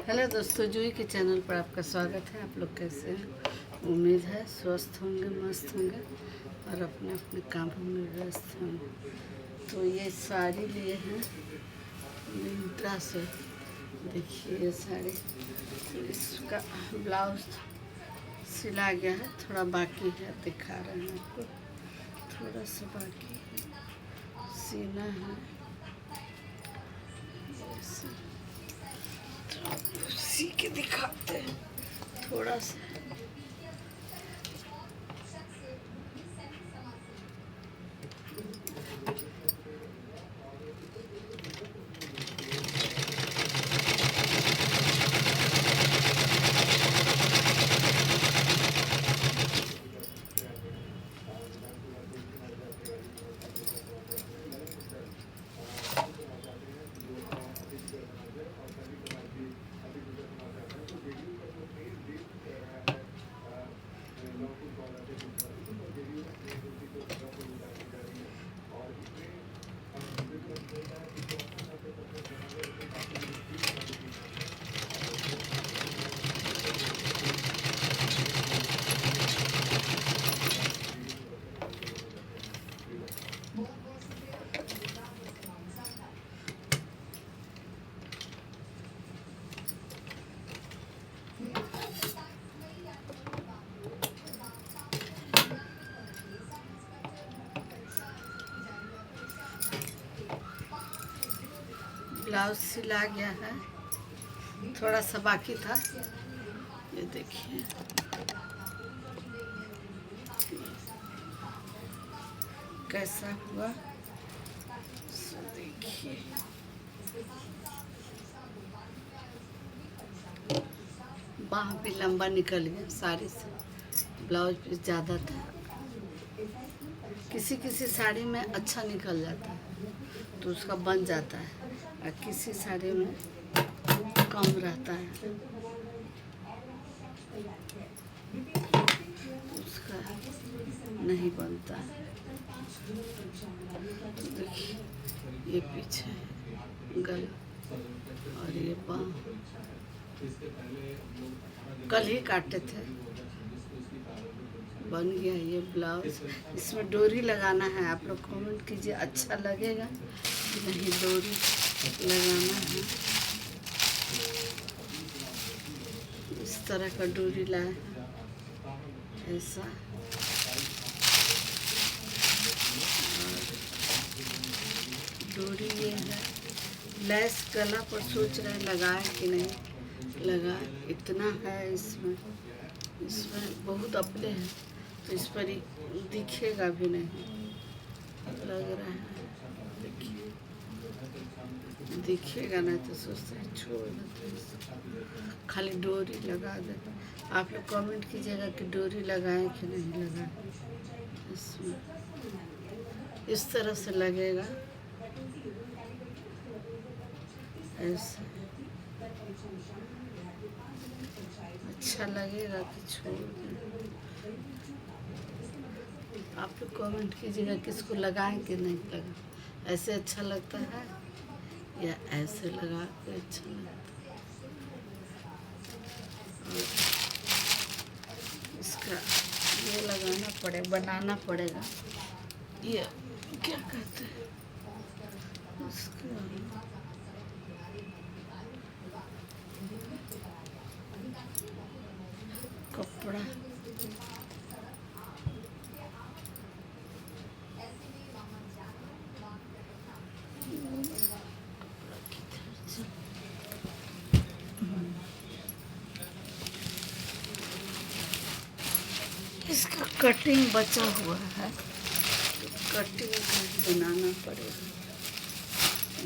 Hello दोस्तों, जूही के channel पर आपका स्वागत है। आप लोग कैसे हैं? उम्मीद है स्वस्थ होंगे, मस्त होंगे और अपने अपने कामों में व्यस्त होंगे। तो ये साड़ी लिए हैं मिंत्रा से। देखिए ये साड़ी, तो इसका ब्लाउज सिला गया है, थोड़ा बाकी है, दिखा रहे हैं आपको। थोड़ा सा बाकी है, सीना है। सी के दिखाते हैं थोड़ा सा। ब्लाउज सिला गया है, थोड़ा सा बाकी था। ये देखिए कैसा हुआ, देखिए बाह भी लंबा निकल गया साड़ी से, ब्लाउज भी ज़्यादा था। किसी किसी साड़ी में अच्छा निकल जाता है तो उसका बन जाता है, और किसी साड़ी में कम रहता है उसका नहीं बनता है। तो देखिए ये पीछे गला और ये बाँह कल ही काटे थे, बन गया ये ब्लाउज। इसमें डोरी लगाना है, आप लोग कमेंट कीजिए अच्छा लगेगा कि नहीं। डोरी लगाना है, इस तरह का डोरी लाए हैं ऐसा। डोरी ये है, लैस गला पर सोच रहे लगाए कि नहीं लगाए। इतना है इसमें, इसमें बहुत अपने हैं तो इस पर दिखेगा भी नहीं, लग रहा है। देखिए दिखेगा नहीं तो सोचते हैं छोड़ देते, खाली डोरी लगा देते। आप लोग कमेंट कीजिएगा कि डोरी लगाएं कि नहीं लगाएं। इसमें इस तरह से लगेगा ऐसा, अच्छा लगेगा कि छोड़ दें। आप लोग कमेंट कीजिएगा किसको लगाएं कि नहीं लगाएं। ऐसे अच्छा लगता है या ऐसे लगा के अच्छा लगता है। इसका ये लगाना पड़ेगा, बनाना पड़ेगा। ये क्या कहते हैं इसका, कपड़ा इसका कटिंग बचा हुआ है, तो कटिंग बनाना पड़ेगा।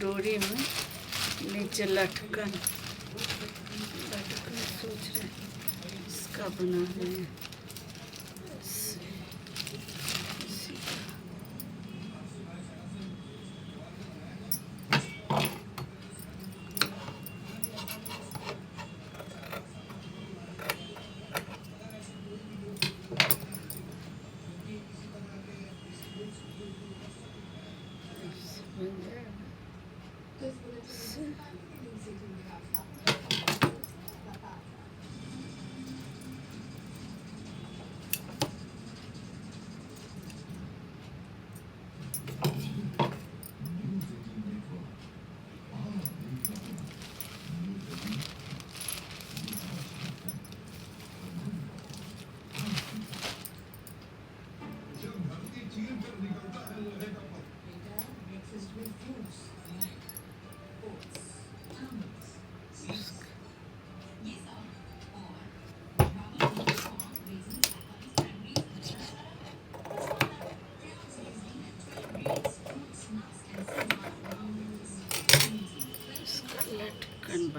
डोरी में नीचे लटकन सोच रहे हैं इसका बनाना है।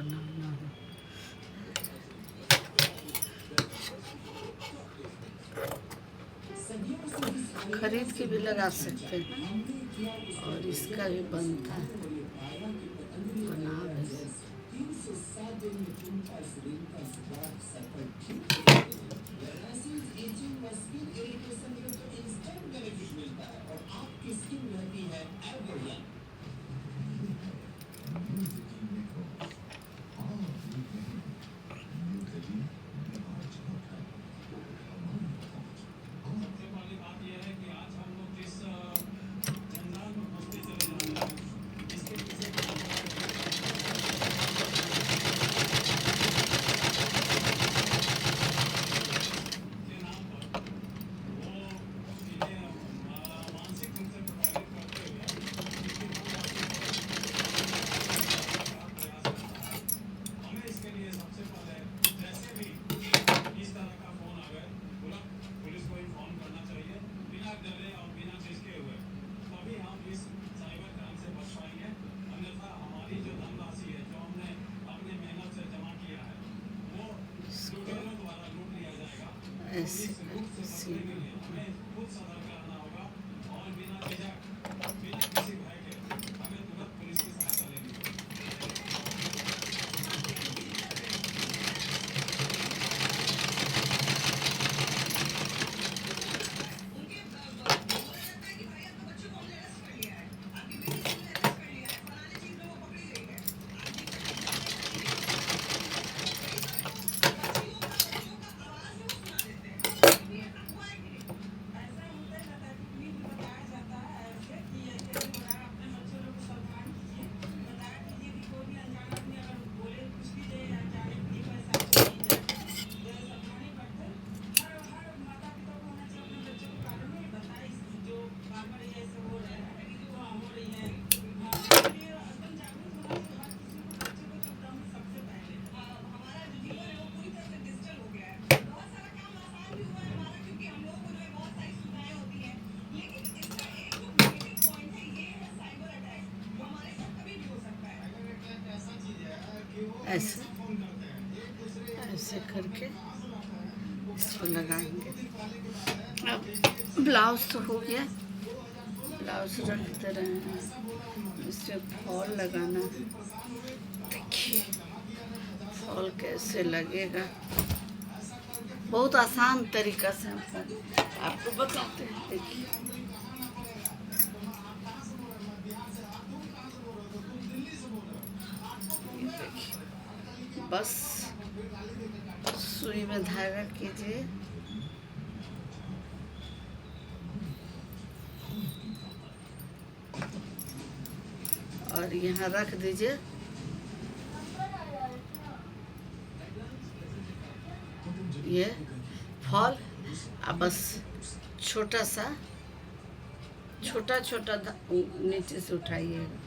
बनाना हो। खरीद के भी लगा सकते हैं और इसका भी बनता है, बना भी ऐसे ऐसे ऐसे करके इसको लगाएंगे। अब ब्लाउज तो हो गया, ब्लाउज रख दे रहे हैं, इससे फॉल लगाना। देखिए फॉल कैसे लगेगा, बहुत आसान तरीका से हम आपको बताते हैं। देखिए बस सुई में धागा कीजिए और यहाँ रख दीजिए। ये फॉल अब बस छोटा छोटा नीचे से उठाइएगा।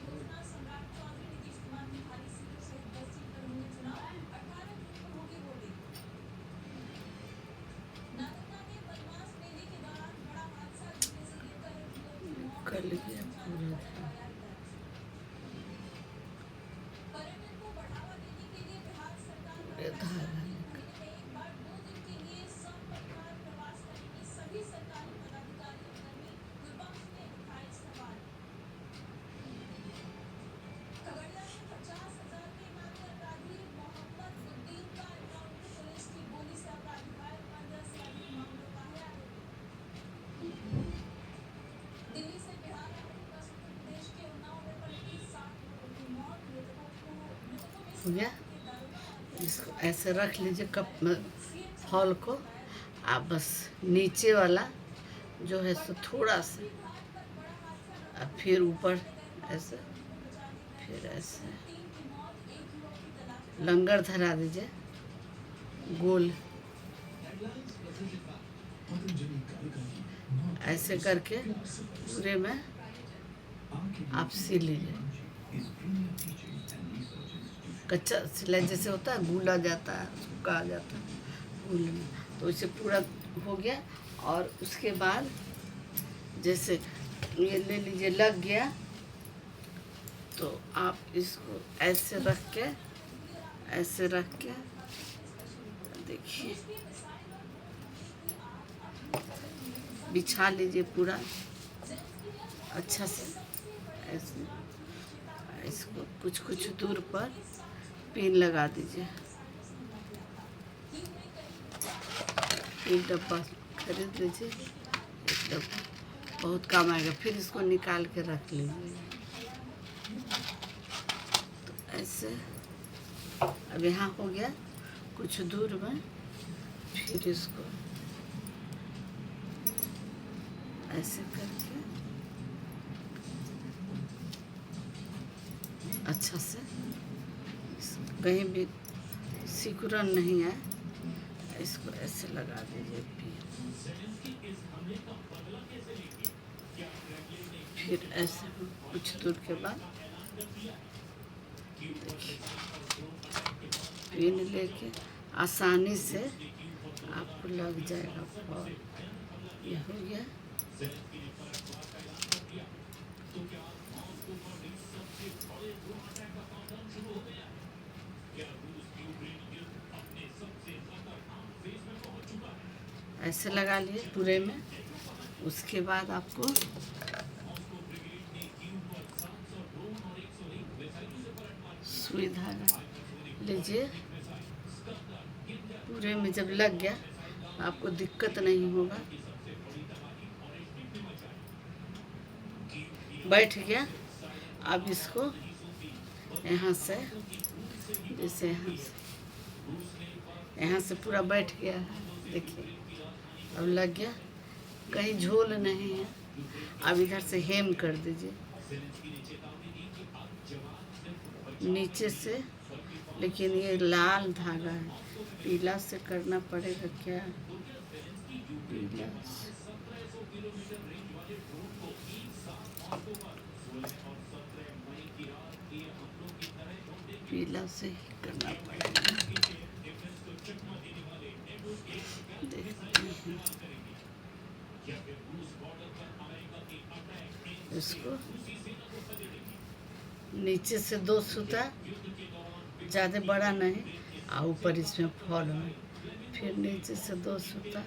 कर लीजिए पूरा धागा। हो गया, इसको ऐसे रख लीजिए कप में फॉल को। आप बस नीचे वाला जो है सो थोड़ा सा, अब फिर ऊपर ऐसे, फिर ऐसे लंगर धरा दीजिए गोल, ऐसे करके पूरे में आप सिल लीजिए। कच्चा सिलाई जैसे होता है, गूला जाता है, सूखा जाता है गूलना, तो इसे पूरा हो गया। और उसके बाद जैसे ये ले लीजिए, लग गया, तो आप इसको ऐसे रख के ऐसे रख के देखिए बिछा लीजिए पूरा अच्छा से। ऐसे इसको कुछ कुछ दूर पर पिन लगा दीजिए। एक डब्बा खरीद लीजिए, एक डब्बा बहुत काम आएगा। फिर इसको निकाल के रख लीजिए। तो ऐसे अब यहाँ हो गया कुछ दूर में, फिर इसको ऐसे करके अच्छा से कहीं भी सिकुड़न नहीं है, इसको ऐसे लगा दीजिए। फिर ऐसे कुछ दूर के बाद पिन लेके आसानी से आपको लग जाएगा फॉल। ये हो गया। ऐसे लगा लिए पूरे में। उसके बाद आपको सुई धागा लीजिए। पूरे में जब लग गया आपको दिक्कत नहीं होगा। बैठ गया। अब इसको यहाँ से, जैसे यहाँ से पूरा बैठ गया है, देखिए अब लग गया, कहीं झोल नहीं है। अब इधर से हेम कर दीजिए नीचे से, लेकिन ये लाल धागा है, पीला से करना पड़ेगा क्या? पीला से पीला से ही करना पड़ेगा। देखते हैं इसको नीचे से 2 सूता, ज़्यादा बड़ा नहीं, और ऊपर इसमें फॉल में, फिर नीचे से 2 सूता,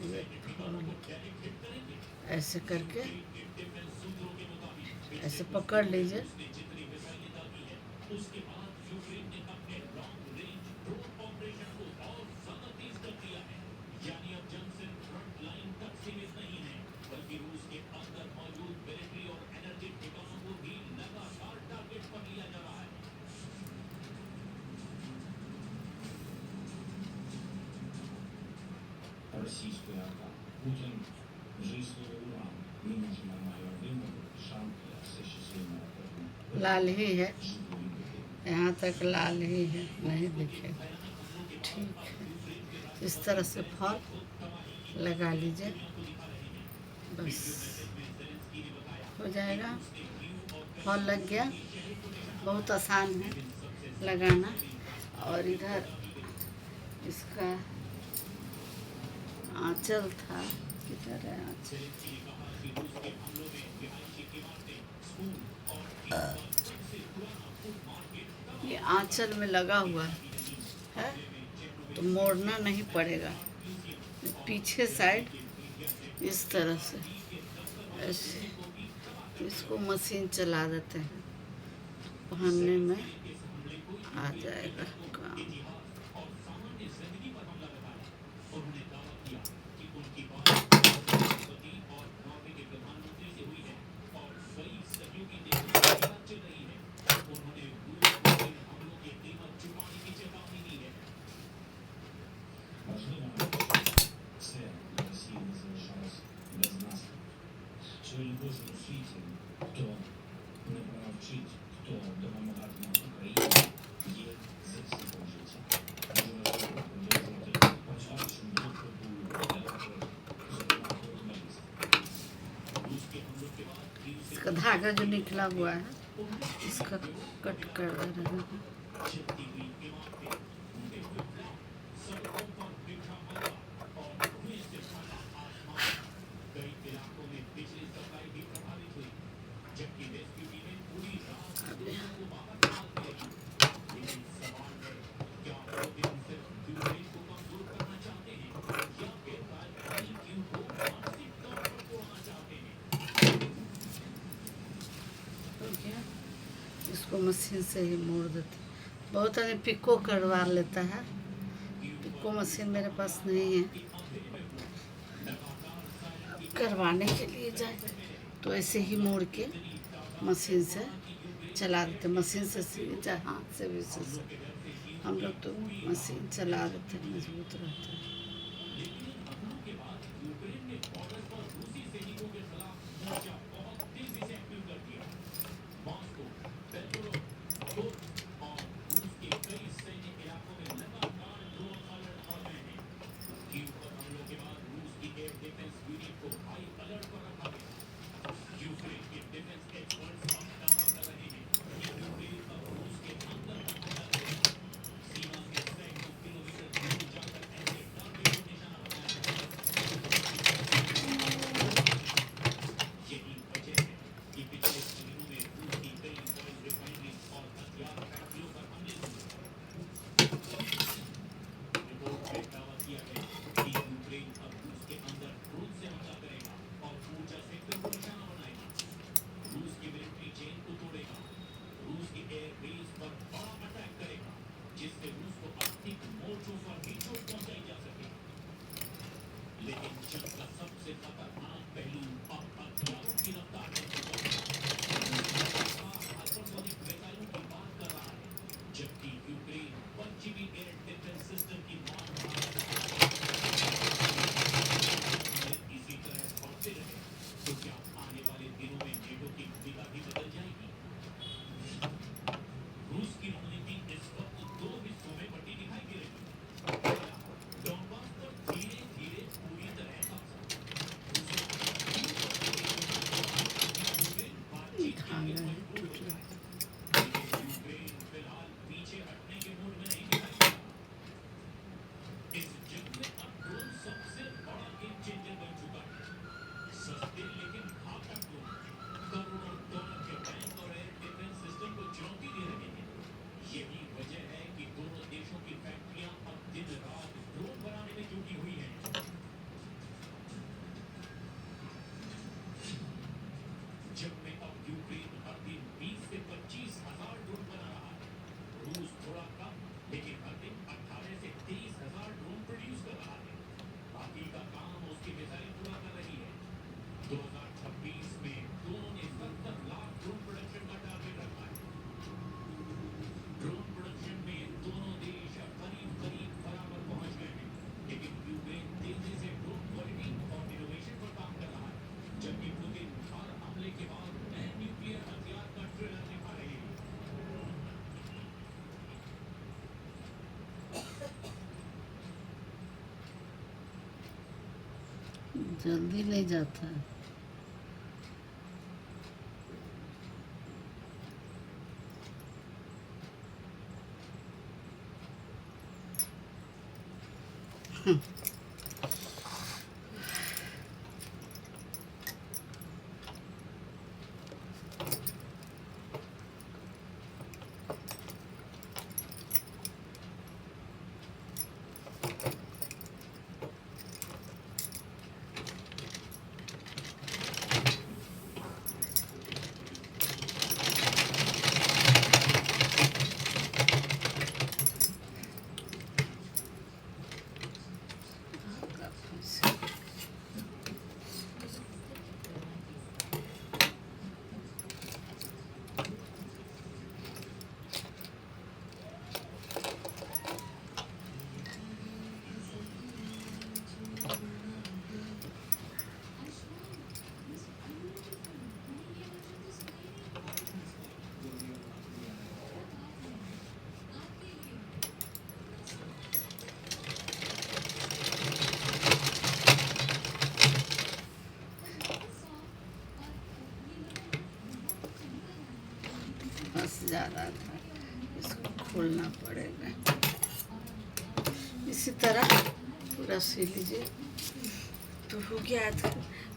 ये फॉल ऐसे करके ऐसे पकड़ लीजिए। Российская АК. Путин жизненный уран. Вынуждена мою вымогу, шанки, осуществления. लाल ही है, यहाँ तक लाल ही है, नहीं दिखेगा। ठीक है, इस तरह से फॉल लगा लीजिए, बस हो जाएगा। फॉल लग गया, बहुत आसान है लगाना। और इधर इसका आंचल था, किधर है आंचल? ये आंचल में लगा हुआ है, तो मोड़ना नहीं पड़ेगा। पीछे साइड इस तरह से ऐसे इसको मशीन चला देते हैं, पहनने में आ जाएगा काम। Сьогодні кожен у світі, хто не помовчить, хто допомагатиме Україні, є захисником життя. Дуже важливо продовжувати працювати, щоб було продовжувати зокрема журналістів. इसका धागा जो निकला हुआ है, इसका कट कर रहे हैं। मशीन से ही मोड़ देते। बहुत आदमी पिको करवा लेता है, पिको मशीन मेरे पास नहीं है। करवाने के लिए जाए तो ऐसे ही मोड़ के मशीन से चला देते। मशीन से सिले चाहे हाथ से भी सिल सकते। हम लोग तो मशीन चला देते, मजबूत रहते हैं। जल्दी नहीं जाता है। फंस जा रहा था, इसको खोलना पड़ेगा। इसी तरह पूरा सी लीजिए तो हो गया। था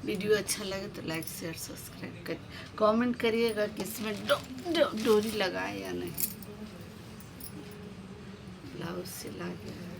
वीडियो अच्छा लगे तो लाइक शेयर सब्सक्राइब कर, कमेंट करिएगा कि इसमें डोरी लगाए या नहीं। ब्लाउज सिला गया है।